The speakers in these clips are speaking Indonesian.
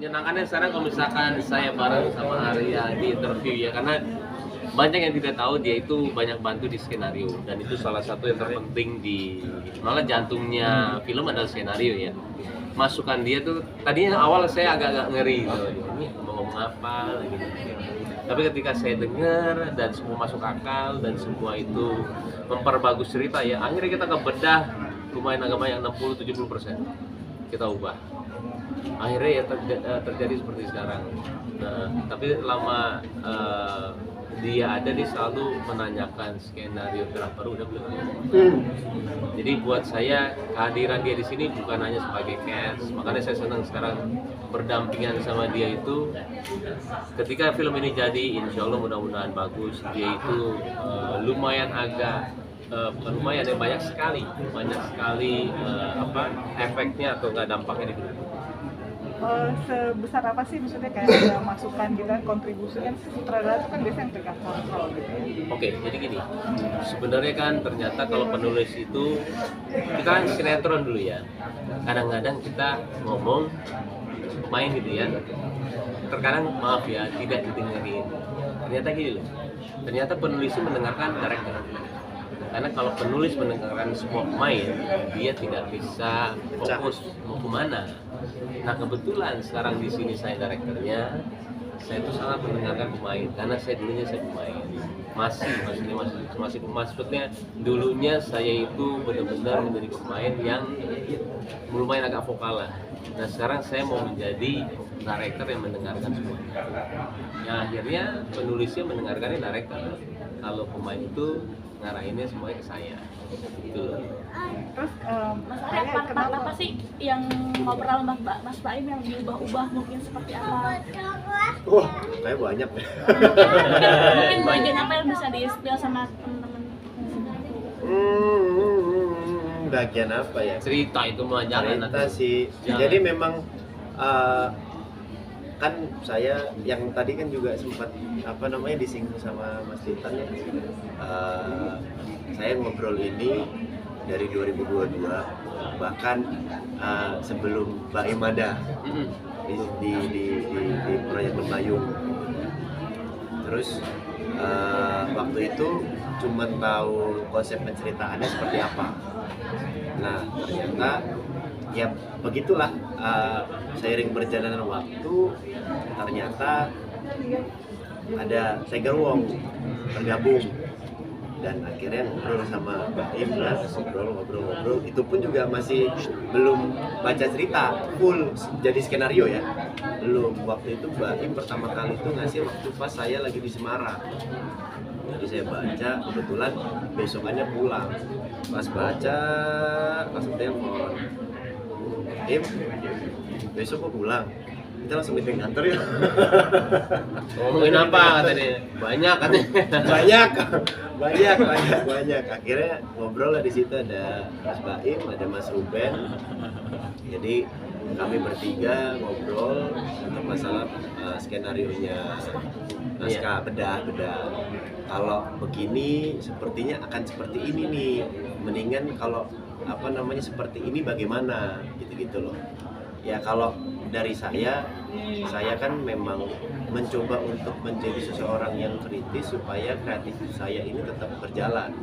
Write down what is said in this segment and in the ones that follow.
menyenangkannya sekarang kalau misalkan saya bareng sama Arya di interview ya, karena banyak yang tidak tahu dia itu banyak bantu di skenario, dan itu salah satu yang terpenting di malah jantungnya film adalah skenario ya. Masukan dia tuh tadinya awal saya agak-agak ngeri gitu, ini mau ngomong apa gitu. Tapi ketika saya dengar dan semua masuk akal dan semua itu memperbagus cerita ya, akhirnya kita kebedah lumayan agak banyak 60-70% kita ubah. Akhirnya ya terjadi seperti sekarang. Nah, tapi lama dia ada, dia selalu menanyakan skenario draft baru udah belum. Jadi buat saya kehadiran dia di sini bukan hanya sebagai cast, makanya saya senang sekarang berdampingan sama dia itu. Ketika film ini jadi, insya Allah mudah-mudahan bagus. Dia itu lumayan agak bukan lumayan ya, banyak sekali efeknya atau nggak dampaknya di film. Sebesar apa sih maksudnya kayak ada masukan gitu kan, kontribusi kan sutradara itu kan biasanya yang pegang kontrol gitu ya. Oke, jadi gini, sebenarnya kan ternyata kalau penulis itu, kita kan sinetron dulu ya, kadang-kadang kita ngomong main gitu ya, terkadang maaf ya tidak didengerin. Ternyata gini loh, ternyata penulis itu mendengarkan director. Karena kalau penulis mendengarkan semua pemain, dia tidak bisa fokus mau kemana. Nah kebetulan sekarang di sini saya direkturnya, saya itu sangat mendengarkan pemain karena saya dulunya saya pemain. Masih maksudnya dulunya saya itu benar-benar menjadi pemain yang lumayan agak vokal lah. Nah sekarang saya mau menjadi director yang mendengarkan semuanya. Nah akhirnya penulisnya mendengarkannya director. Kalau pemain itu ngarahinnya semuanya ke saya. Gitu loh. Terus Mas Arya, part apa sih yang ngobrol sama Mas Baim yang diubah-ubah mungkin seperti apa? Wah, kayak banyak ya. Mungkin bagian apa yang bisa di-spill sama teman-teman? Bagian apa ya? Cerita itu mah jangan Cerita sih. Jangan. Jadi memang kan saya yang tadi kan juga sempat disinggung sama Mas Titan ya. Saya ngobrol ini dari 2022, bahkan sebelum Mbak Imada di proyek Lembayung. Terus waktu itu cuma tahu konsep penceritaannya seperti apa. Nah ternyata ya begitulah, seiring berjalanan waktu ternyata ada Tiger Wong bergabung, dan akhirnya ngobrol sama Mbak Im lah, ngobrol itu pun juga masih belum baca cerita full jadi skenario ya, belum. Waktu itu Mbak Im pertama kali itu ngasih waktu pas saya lagi di Semarang, jadi saya baca, kebetulan besokannya pulang, pas baca langsung telepon, Im besok kok pulang, kita langsung meeting kantor ya. Ngomongin apa katanya? Banyak katanya. banyak. Akhirnya ngobrol lah di situ, ada Mas Baim, ada Mas Ruben. Jadi kami bertiga ngobrol untuk masalah skenarionya, naskah bedah. Kalau begini sepertinya akan seperti ini nih. Mendingan kalau seperti ini bagaimana gitu loh. Ya kalau dari saya kan memang mencoba untuk menjadi seseorang yang kritis supaya kreatif saya ini tetap berjalan.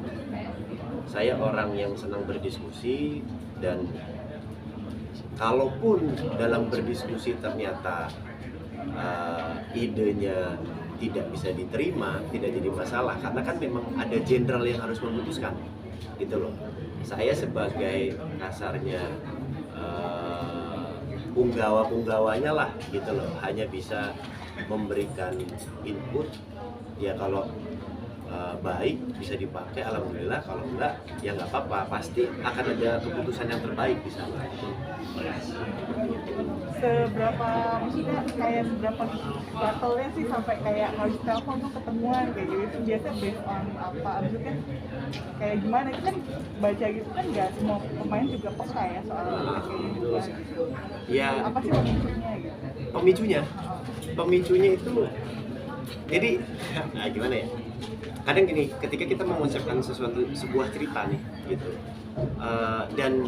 Saya orang yang senang berdiskusi, dan kalaupun dalam berdiskusi ternyata idenya tidak bisa diterima, tidak jadi masalah, karena kan memang ada jenderal yang harus memutuskan gitu loh. Saya sebagai kasarnya punggawa-punggawanya lah gitu loh, hanya bisa memberikan input ya. Kalau baik bisa dipakai, alhamdulillah. Kalau enggak ya nggak apa-apa, pasti akan ada keputusan yang terbaik di sana. seberapa gatalnya sih sampai kayak harus telepon tuh ketemuan kayak gitu, itu biasa based on apa, maksudnya kayak gimana, itu kan baca gitu kan nggak semua pemain juga peka ya soal kayak gitu kan. Ya, Apa sih pemicunya gitu? Pemicunya itu jadi gimana ya, kadang gini, ketika kita mengucapkan sebuah cerita nih gitu, dan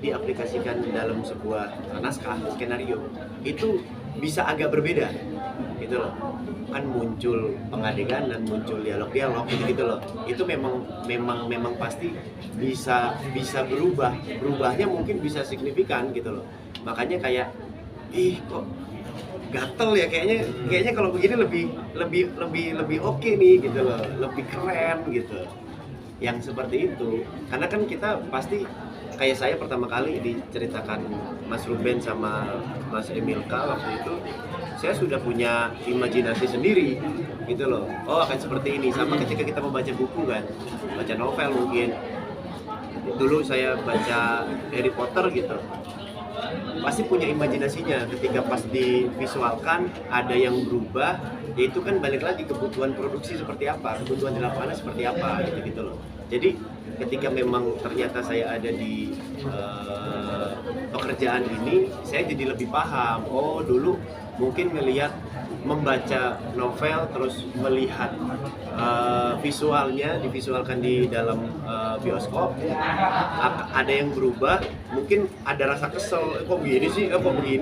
diaplikasikan dalam sebuah naskah skenario itu bisa agak berbeda gitu loh, kan muncul pengadeganan, muncul dialog gitu loh, itu memang pasti bisa berubahnya mungkin bisa signifikan gitu loh. Makanya kayak kok gatel ya, kayaknya kalau begini lebih oke nih gitu loh, lebih keren gitu yang seperti itu. Karena kan kita pasti, kayak saya pertama kali diceritakan Mas Ruben sama Mas Emilka waktu itu, saya sudah punya imajinasi sendiri gitu loh, oh akan seperti ini. Sama ketika kita membaca buku kan, baca novel mungkin, dulu saya baca Harry Potter gitu, pasti punya imajinasinya. Ketika pas divisualkan ada yang berubah, yaitu kan balik lagi kebutuhan produksi seperti apa, kebutuhan di lapangan seperti apa gitu loh. Jadi ketika memang ternyata saya ada di pekerjaan ini, saya jadi lebih paham. Oh dulu mungkin ngelihat, membaca novel terus melihat visualnya divisualkan di dalam bioskop, ada yang berubah, mungkin ada rasa kesel, kok begini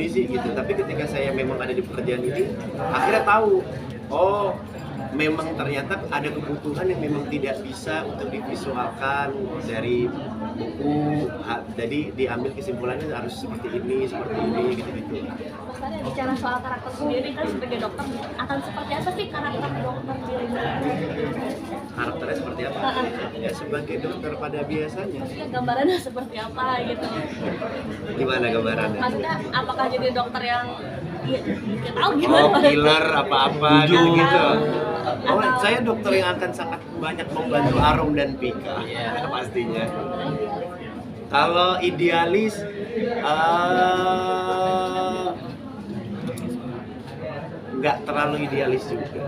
sih gitu. Tapi ketika saya memang ada di pekerjaan ini, akhirnya tahu, oh memang ternyata ada kebutuhan yang memang tidak bisa untuk divisualkan dari buku, jadi diambil kesimpulannya harus seperti ini gitu. Mas Arya, bicara soal karakter sendiri kan sebagai dokter, akan seperti apa sih karakter dokter diri? Karakternya seperti apa? Ya sebagai dokter pada biasanya. Gambarannya seperti apa gitu? Gimana gambarannya? Maksudnya apakah jadi dokter yang ya tahu Oh, gimana? killer apa-apa gitu. Oh, Atau- saya dokter yang akan sangat banyak membantu Arum dan Pika, pastinya. Kalau idealis, nggak terlalu idealis juga,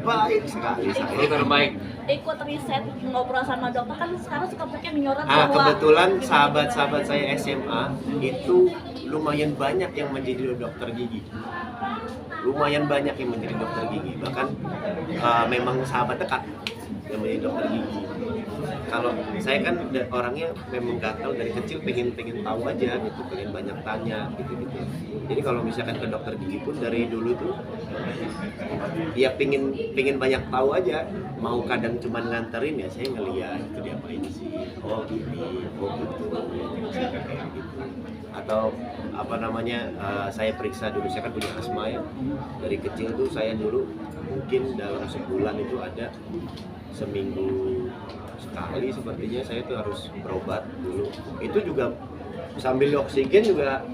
baik sekali saya. Dokter baik. Ikut riset ngobrol sama dokter kan sekarang suka pakai menyorot Kebetulan sahabat-sahabat saya SMA itu lumayan banyak yang menjadi dokter gigi. Bahkan memang sahabat dekat yang menjadi dokter gigi. Kalau saya kan orangnya memang gatel dari kecil, pengen tahu aja gitu, pengen banyak tanya gitu. Jadi kalau misalkan ke dokter gigi pun dari dulu tuh ya pengen banyak tahu aja. Mau kadang cuma nganterin, ya saya ngeliat itu diapain sih, oh gini, oh gitu, kayak gitu. Atau apa namanya, saya periksa dulu, saya kan punya asma ya. Dari kecil tuh saya dulu mungkin dalam sebulan itu ada seminggu sekali sepertinya saya tuh harus berobat dulu. Itu juga sambil oksigen juga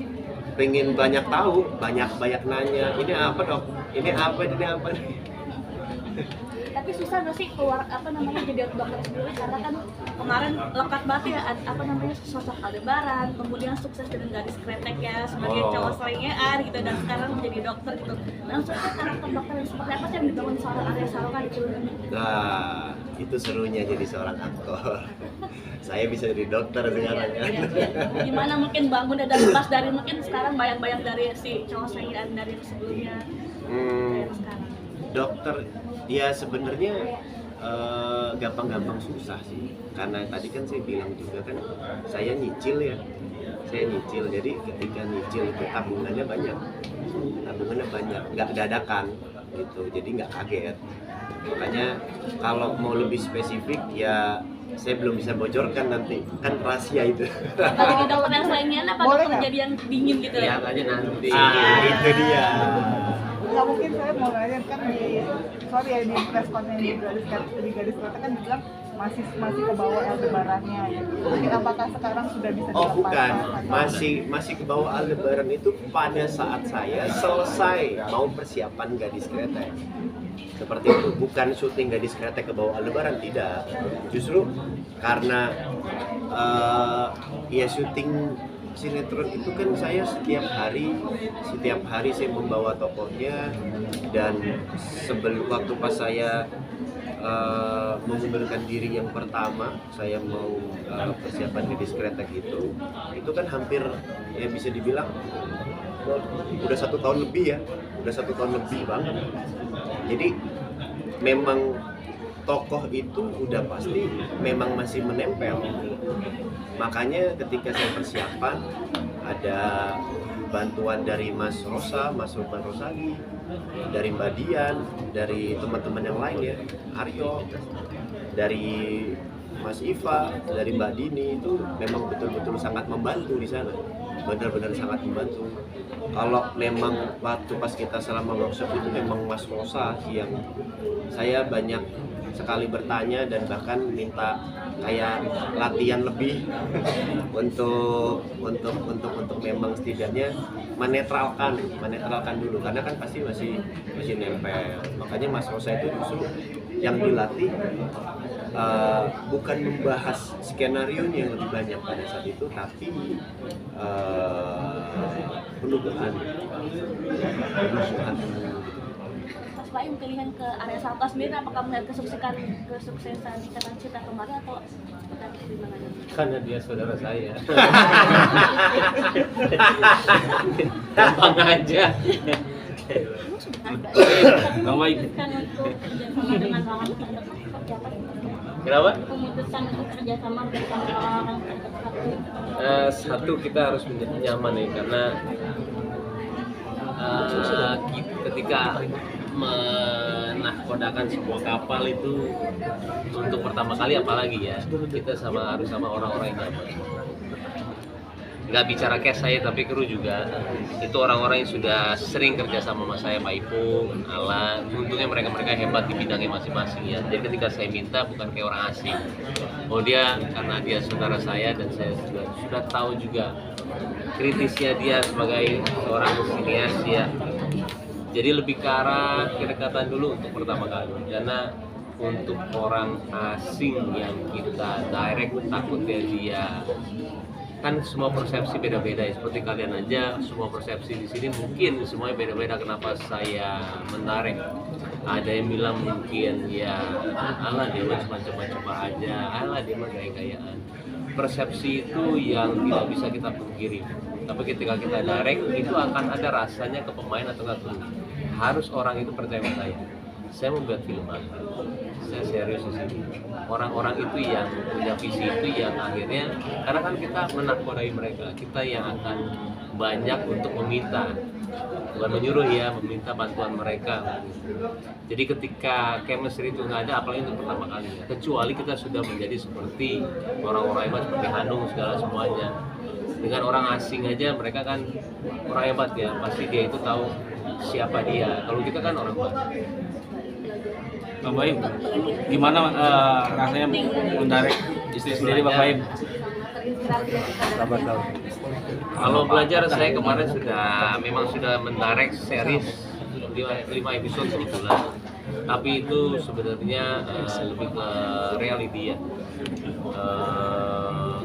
pengen banyak tahu, banyak nanya, ini apa dok, ini apa tapi susah nggak sih keluar jadi dokter sendiri, karena kan kemarin lekat banget ya sosok Aldebaran, kemudian sukses dengan gadis kretek ya sebagai cowok selingean gitu, dan sekarang menjadi dokter gitu. Langsung karakter dokter yang seperti apa sih yang dibangun seorang Arya Saloka di film ini? Nah, itu serunya jadi seorang aktor. Saya bisa jadi dokter sekarang kan. Gimana mungkin bangun dan lepas dari mungkin sekarang bayang-bayang dari si cowok selingean dari sebelumnya dan sekarang. Dokter ya sebenarnya gampang-gampang susah sih, karena tadi kan saya bilang juga kan saya nyicil, jadi ketika nyicil itu tabungannya banyak, nggak dadakan gitu, jadi nggak kaget. Makanya kalau mau lebih spesifik ya saya belum bisa bocorkan, nanti kan rahasia itu. Apa jadi dokter yang selingean apa Boleh dokter nggak? jadi yang dingin gitu ya? Lihat aja nanti. Itu dia. Nggak, mungkin saya mau nanya kan di press conference di gadis kota kan bilang masih ke bawah Aldebarannya gitu. Mungkin apakah sekarang sudah bisa Oh dilepaskan bukan, atau- masih ke bawah Aldebaran itu pada saat saya selesai mau persiapan Gadis Kretek. Seperti itu, bukan syuting Gadis Kretek ke bawah Aldebaran, tidak. Justru karena ya syuting sinetron itu kan saya setiap hari saya membawa tokohnya, dan sebelum waktu pas saya mengundurkan diri yang pertama, saya mau persiapan Gadis Kretek itu kan hampir ya bisa dibilang udah 1 tahun lebih banget. Jadi memang tokoh itu udah pasti memang masih menempel. Makanya ketika saya persiapan ada bantuan dari Mas Rosa, Mas Rupan Rosadi, dari Mbak Dian, dari teman-teman yang lain ya, Aryo, dari Mas Iva, dari Mbak Dini, itu memang betul-betul sangat membantu di sana, benar-benar sangat membantu. Kalau memang waktu pas kita selama workshop itu memang Mas Rosa yang saya banyak sekali bertanya dan bahkan minta kayak latihan lebih untuk memang setidaknya menetralkan dulu, karena kan pasti masih nempel. Makanya Mas Rosa itu justru yang dilatih bukan membahas skenario yang lebih banyak pada saat itu, tapi penubuhan. Mas Baim pilihan ke area Salto sendiri, apakah melihat kesuksesan Ikatan Cinta kemarin atau gimana? Karena dia saudara saya. Gampang aja. Bang Baim. Kerjasama dengan orang terdekat seperti apa? Kenapa? Memutuskan untuk kerjasama bersama orang terdekat. Satu, kita harus nyaman ya, karena ketika menahkodakan sebuah kapal itu untuk pertama kali, apalagi ya, kita harus sama orang-orang yang nyaman. Nggak bicara cash saya, tapi kru juga itu orang-orang yang sudah sering kerja sama saya, Pak Ipung, Alan. Untungnya mereka hebat di bidangnya masing-masing ya. Jadi ketika saya minta, bukan kayak orang asing. Oh dia, karena dia saudara saya dan saya sudah tahu juga kritisnya dia sebagai seorang sinias ya. Jadi lebih ke arah kedekatan dulu untuk pertama kali, karena untuk orang asing yang kita direct takutnya dia kan semua persepsi beda-beda ya, seperti kalian aja semua persepsi di sini mungkin semuanya beda-beda. Kenapa saya menarek? Ada yang bilang mungkin ya alah dia mah cuma coba-coba aja, alah dia mah gaya-gayaan. Persepsi itu yang tidak bisa kita pungkiri, tapi ketika kita direct itu akan ada rasanya ke pemain atau nggak tuh. Harus orang itu percaya sama saya membuat film apa, saya serius di sini. Orang-orang itu yang punya visi itu yang akhirnya, karena kan kita menahkodai mereka, kita yang akan banyak untuk meminta, bukan menyuruh ya, meminta bantuan mereka. Jadi ketika chemistry itu nggak ada, apalagi untuk pertama kali, kecuali kita sudah menjadi seperti orang-orang hebat seperti Hanung segala semuanya. Dengan orang asing aja mereka kan orang hebat ya, pasti dia itu tahu siapa dia. Kalau kita kan orang baru. Bang Baim, gimana rasanya mendirect istri sendiri Bang Baim? Kalau belajar saya kemarin memang sudah mendirect series 5 episode kebetulan. Tapi itu sebenarnya lebih ke reality ya.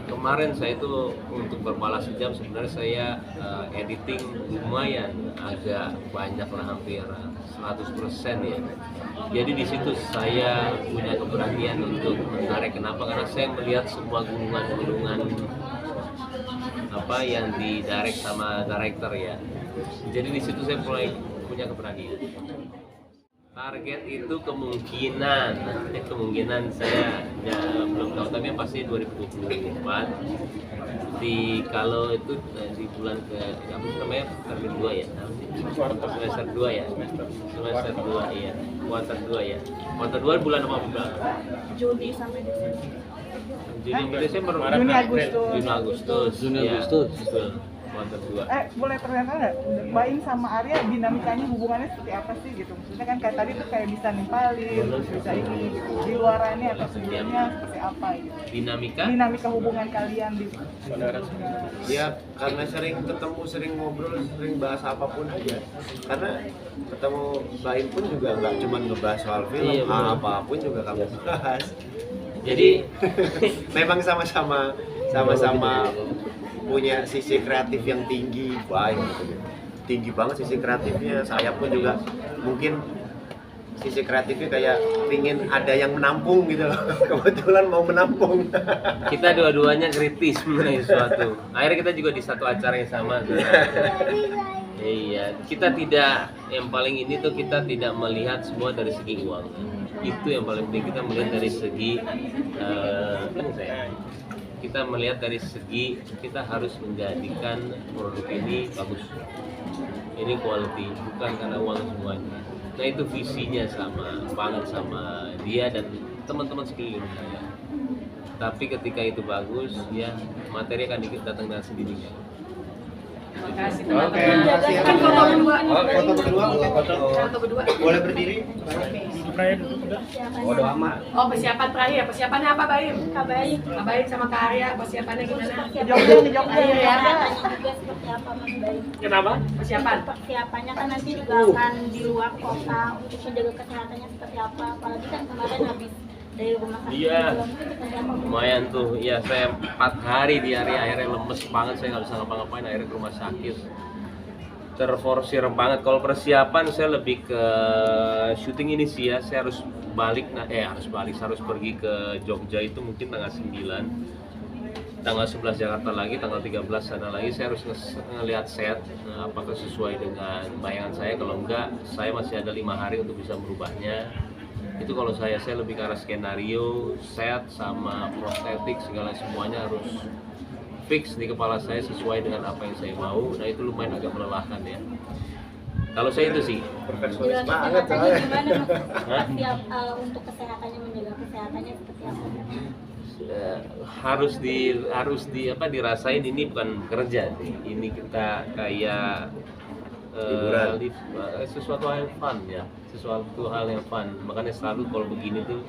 Kemarin saya itu untuk berbalas jam sebenarnya saya editing lumayan agak banyak lah, hampir 100% ya. Jadi di situ saya punya keberanian untuk menarik. Kenapa? Karena saya melihat semua gunungan-gunungan apa yang di direct sama director ya. Jadi di situ saya mulai punya keberanian. Target itu kemungkinan saya ya, belum tahu, tapi yang pasti 2024 kalau itu di bulan ke apa namanya semester 2 ya, semester 2 ya, semester 2 ya, kuartal 2 bulan apa bulan? Juni sampai Desember. Desember, Juni Agustus. Ya, betul. Kuartal 2. Boleh ternyata nggak, Baim sama Arya dinamikanya hubungannya seperti apa sih gitu? Maksudnya kan kayak tadi tuh kayak bisa nimpalin, bisa ini gitu. Di luarannya atau sebelumnya seperti apa gitu? Dinamika hubungan kalian di saudara. Ya karena sering ketemu, sering ngobrol, sering bahas apapun aja. Karena ketemu Baim pun juga nggak cuma ngebahas soal film, iya, apapun juga kami bahas. Jadi memang sama-sama punya sisi kreatif yang tinggi, tinggi banget sisi kreatifnya. Saya pun juga mungkin sisi kreatifnya kayak pingin ada yang menampung gitu loh. Kebetulan mau menampung. kita dua-duanya kritis mengenai sesuatu. Akhirnya kita juga di satu acara yang sama. Iya, kita tidak, yang paling ini tuh kita tidak melihat semua dari segi uang. Itu yang paling penting, kita melihat dari segi kita melihat dari segi kita harus menjadikan produk ini bagus. Ini quality, bukan karena uang semuanya. Nah itu visinya sama banget sama dia dan teman-teman sekeliling saya. Tapi ketika itu bagus, ya materi akan datang dengan sendirinya. Makasih. Oke, teman-teman. makasih ya. Kan foto berdua. Foto berdua. Boleh berdiri? Bodo amat. Oh, persiapan terakhir. Persiapannya apa, Baim? Kabaik. Kabaik sama Kak Arya, persiapannya gimana? Jogja nih, Jogja Ayo ya. Persiapannya juga seperti apa Mas Baim? Kenapa? Persiapan. Persiapannya kan nanti juga akan di luar kota untuk menjaga kesehatannya seperti apa, apalagi kan kemarin habis dari rumah sakit. Iya. Belum itu seperti apa? Lumayan tuh, ya saya 4 hari di area akhirnya lemes banget, saya nggak bisa ngapa-ngapain, akhirnya ke rumah sakit. Terforsir banget. Kalau persiapan saya lebih ke syuting ini sih ya, saya harus balik, harus pergi ke Jogja itu mungkin tanggal 9, tanggal 11 Jakarta lagi, tanggal 13 sana lagi. Saya harus ngelihat set, apakah sesuai dengan bayangan saya. Kalau enggak, saya masih ada 5 hari untuk bisa merubahnya. Itu kalau saya lebih ke arah skenario, set sama prostetik segala semuanya harus fix di kepala saya sesuai dengan apa yang saya mau. Nah itu lumayan agak melelahkan ya. Kalau saya itu sih. Perfeksionis Jaga banget kesehatannya soalnya. gimana Mas? Hah? Setiap untuk kesehatannya, menjaga kesehatannya seperti apa? Dirasain ini bukan kerja nih. Ini kita kayak Hiburan. sesuatu hal yang fun ya, sesuatu hal yang fun. Makanya selalu kalau begini tuh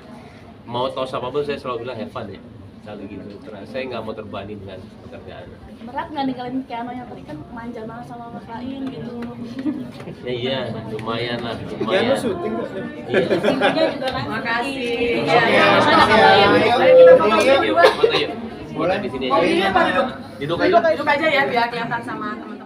mau tahu apapun saya selalu bilang have fun ya, selalu gitu. Karena saya nggak mau terbebani dengan pekerjaan. Berat nggak ninggalin piano yang tadi kan manja banget sama Mas Baim gitu. Ya iya, lumayan lah, Piano lumayan. syuting kok. Iya. Tingginya juga kan. Makasih. tinggi. Iya, Oke, makasih. makasih ya. Ayo, Ayo, kita foto ayo. berdua. Foto yuk. Boleh di sini Oh, aja. ini apa duduk? Duduk aja. Duduk aja ya biar kelihatan sama teman-teman.